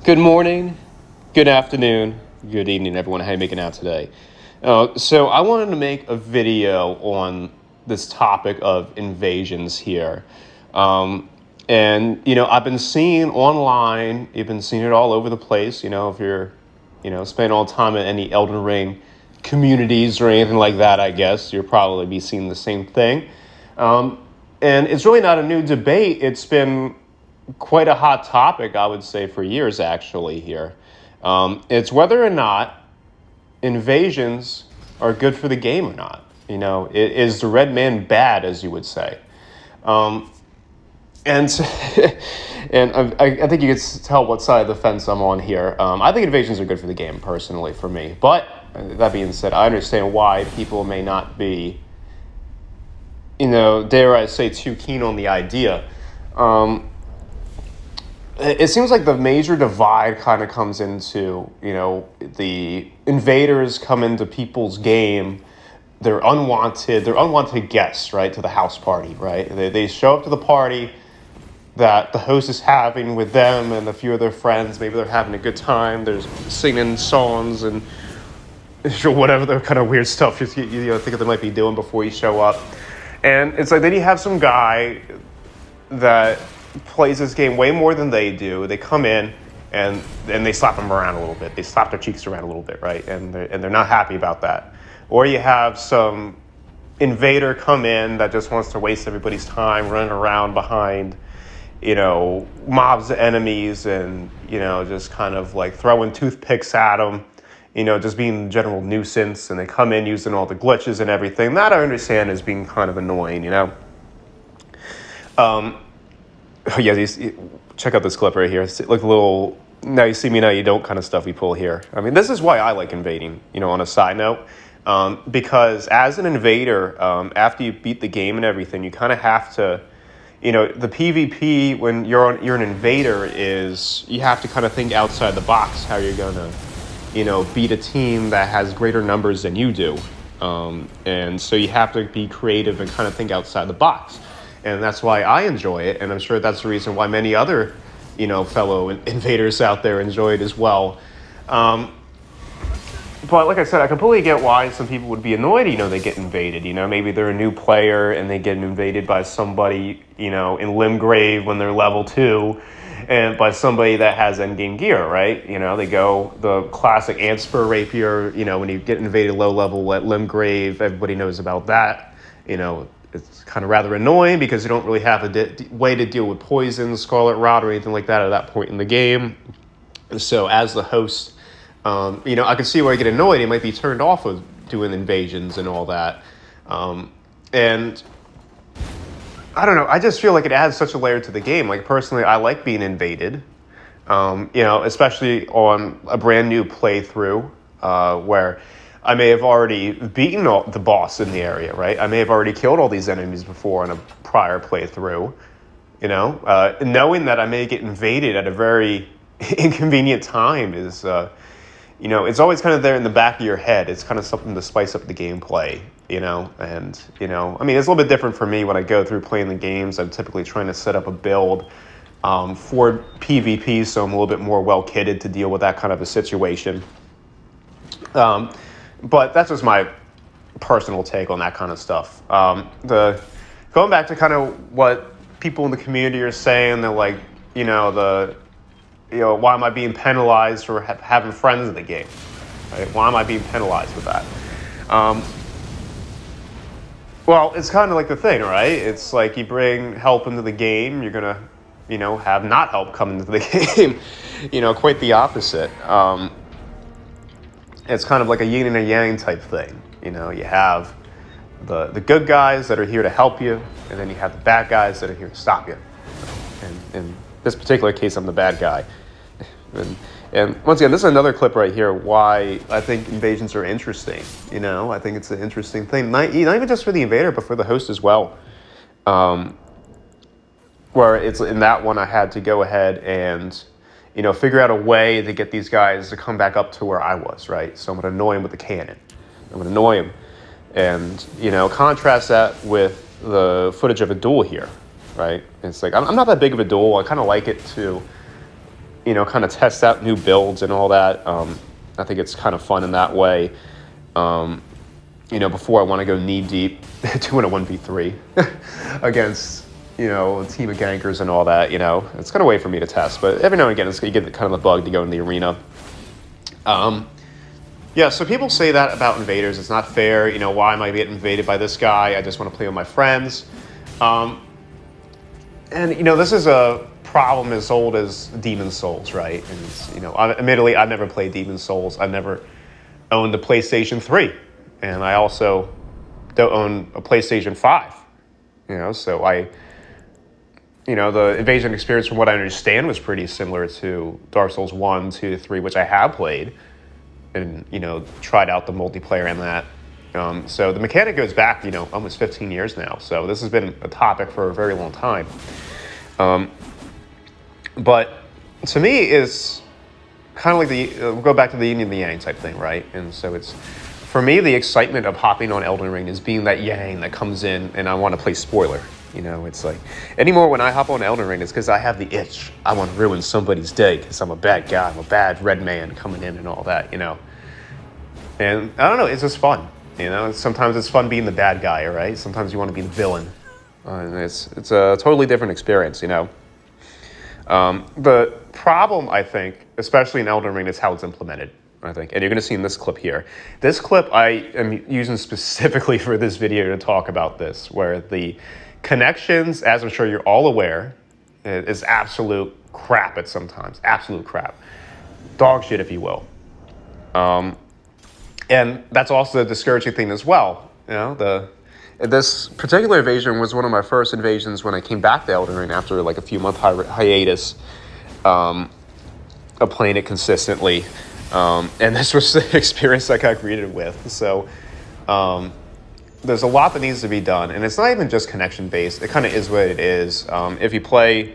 Good morning, good afternoon, good evening, everyone. How you making out today? So I wanted to make a video on this topic of invasions here. I've been seeing online, you've been seeing it all over the place. If you're, spending all the time in any Elden Ring communities or anything like that, I guess you'll probably be seeing the same thing. And it's really not a new debate. It's been quite a hot topic, I would say, for years actually here. It's whether or not invasions are good for the game or not. Is the red man bad, as you would say? Um, and and I think you can tell what side of the fence I'm on here. I think invasions are good for the game, personally, for me. But that being said, I understand why people may not be, dare I say, too keen on the idea. It seems like the major divide kind of comes into, the invaders come into people's game. They're unwanted guests, right, to the house party, right? They show up to the party that the host is having with them and a few of their friends. Maybe they're having a good time. They're singing songs and whatever the kind of weird stuff you think they might be doing before you show up. And it's like then you have some guy that plays this game way more than they do. They come in and they slap them around a little bit. They slap their cheeks around a little bit, right? And they're not happy about that. Or you have some invader come in that just wants to waste everybody's time running around behind, mobs of enemies and, just kind of like throwing toothpicks at them, just being a general nuisance. And they come in using all the glitches and everything. That I understand as being kind of annoying, Yeah, check out this clip right here. It's like a little now you see me, now you don't kind of stuff we pull here. I mean, this is why I like invading, on a side note. Because as an invader, after you beat the game and everything, you kind of have to, the PvP when you're an invader is you have to kind of think outside the box how you're going to, beat a team that has greater numbers than you do. And so you have to be creative and kind of think outside the box. And that's why I enjoy it, and I'm sure that's the reason why many other, fellow invaders out there enjoy it as well. But like I said, I completely get why some people would be annoyed, they get invaded. Maybe they're a new player and they get invaded by somebody, in Limgrave when they're level 2, and by somebody that has endgame gear, right? They go the classic Antspur rapier, when you get invaded low level at Limgrave, everybody knows about that, It's kind of rather annoying because you don't really have a way to deal with poison, Scarlet Rot, or anything like that at that point in the game. So as the host, I can see where you get annoyed. You might be turned off of doing invasions and all that. And I don't know. I just feel like it adds such a layer to the game. Like, personally, I like being invaded, especially on a brand new playthrough where I may have already beaten the boss in the area, right? I may have already killed all these enemies before in a prior playthrough, knowing that I may get invaded at a very inconvenient time is, it's always kind of there in the back of your head. It's kind of something to spice up the gameplay, and, I mean, it's a little bit different for me when I go through playing the games. I'm typically trying to set up a build for PvP, so I'm a little bit more well-kitted to deal with that kind of a situation. But that's just my personal take on that kind of stuff. Going back to kind of what people in the community are saying, they're like, why am I being penalized for having friends in the game? Right? Why am I being penalized with that? Well, it's kind of like the thing, right? It's like you bring help into the game, you're gonna, have not help come into the game. Quite the opposite. It's kind of like a yin and a yang type thing. You have the good guys that are here to help you, and then you have the bad guys that are here to stop you. And in this particular case, I'm the bad guy. And once again, this is another clip right here why I think invasions are interesting. I think it's an interesting thing. Not even just for the invader, but for the host as well. Where it's in that one, I had to go ahead and figure out a way to get these guys to come back up to where I was, right? So I'm going to annoy him with the cannon. I'm going to annoy him. And, contrast that with the footage of a duel here, right? It's like, I'm not that big of a duel. I kind of like it to, kind of test out new builds and all that. I think it's kind of fun in that way. Before I want to go knee deep doing a 1v3 against, a team of gankers and all that, it's kind of a way for me to test. But every now and again, you get kind of the bug to go in the arena. So people say that about invaders. It's not fair. Why am I getting invaded by this guy? I just want to play with my friends. This is a problem as old as Demon Souls, right? And, admittedly, I've never played Demon Souls. I've never owned a PlayStation 3. And I also don't own a PlayStation 5. So the invasion experience, from what I understand, was pretty similar to Dark Souls 1, 2, 3, which I have played. And, tried out the multiplayer in that. So the mechanic goes back, almost 15 years now. So this has been a topic for a very long time. But to me, it's kind of like we'll go back to the yin and the yang type thing, right? And so for me, the excitement of hopping on Elden Ring is being that yang that comes in and I want to play spoiler. It's like, anymore when I hop on Elden Ring, it's because I have the itch. I want to ruin somebody's day because I'm a bad guy. I'm a bad red man coming in and all that, And I don't know, it's just fun. Sometimes it's fun being the bad guy, right? Sometimes you want to be the villain. And it's a totally different experience, The problem, I think, especially in Elden Ring, is how it's implemented, I think. And you're going to see in this clip here. This clip I am using specifically for this video to talk about this, where the connections, as I'm sure you're all aware, is absolute crap at sometimes. Absolute crap. Dog shit, if you will. And that's also a discouraging thing as well. This particular invasion was one of my first invasions when I came back to Elden Ring after like a few month hiatus of playing it consistently. And this was the experience I got greeted with. So there's a lot that needs to be done. And it's not even just connection based. It kind of is what it is. If you play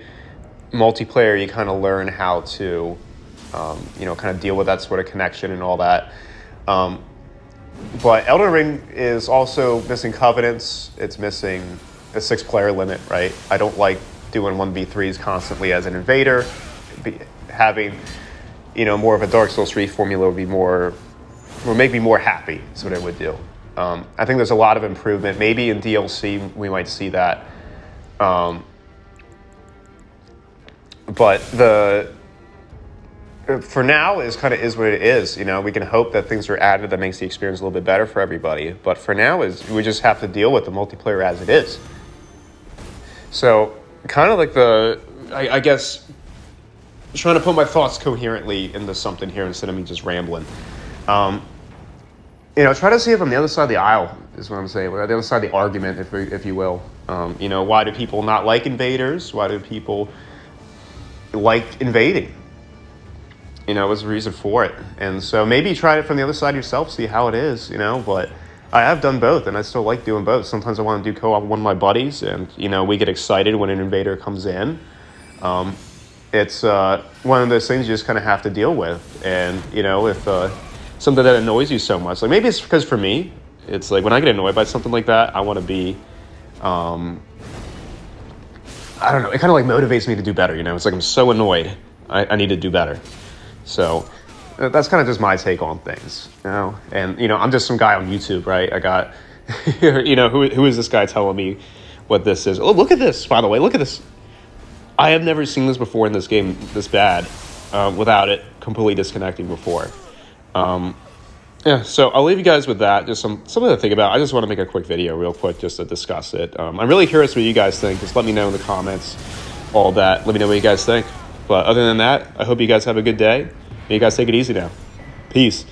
multiplayer, you kind of learn how to, kind of deal with that sort of connection and all that. But Elden Ring is also missing covenants. It's missing a 6-player limit, right? I don't like doing 1v3s constantly as an invader. Having, more of a Dark Souls 3 formula would make me more happy, is what it would do. I think there's a lot of improvement. Maybe in DLC we might see that. But for now, is what it is. We can hope that things are added that makes the experience a little bit better for everybody. But for now, we just have to deal with the multiplayer as it is. So, kind of like I guess, trying to put my thoughts coherently into something here instead of me just rambling. Try to see if I'm the other side of the aisle, is what I'm saying. The other side of the argument, if you will. Why do people not like invaders? Why do people like invading? Was the reason for it. And so maybe try it from the other side yourself, see how it is, but I have done both and I still like doing both. Sometimes I want to do co-op with one of my buddies and, we get excited when an invader comes in. It's one of those things you just kind of have to deal with. And, if something that annoys you so much, like maybe it's because for me, it's like when I get annoyed by something like that, I want to be, I don't know, it kind of like motivates me to do better, It's like I'm so annoyed, I need to do better. So that's kind of just my take on things, And, I'm just some guy on YouTube, right? I got, who is this guy telling me what this is? Oh, look at this, by the way. Look at this. I have never seen this before in this game this bad without it completely disconnecting before. So I'll leave you guys with that. Just something to think about. I just want to make a quick video real quick just to discuss it. I'm really curious what you guys think. Just let me know in the comments, all that. Let me know what you guys think. But other than that, I hope you guys have a good day. And you guys take it easy now. Peace.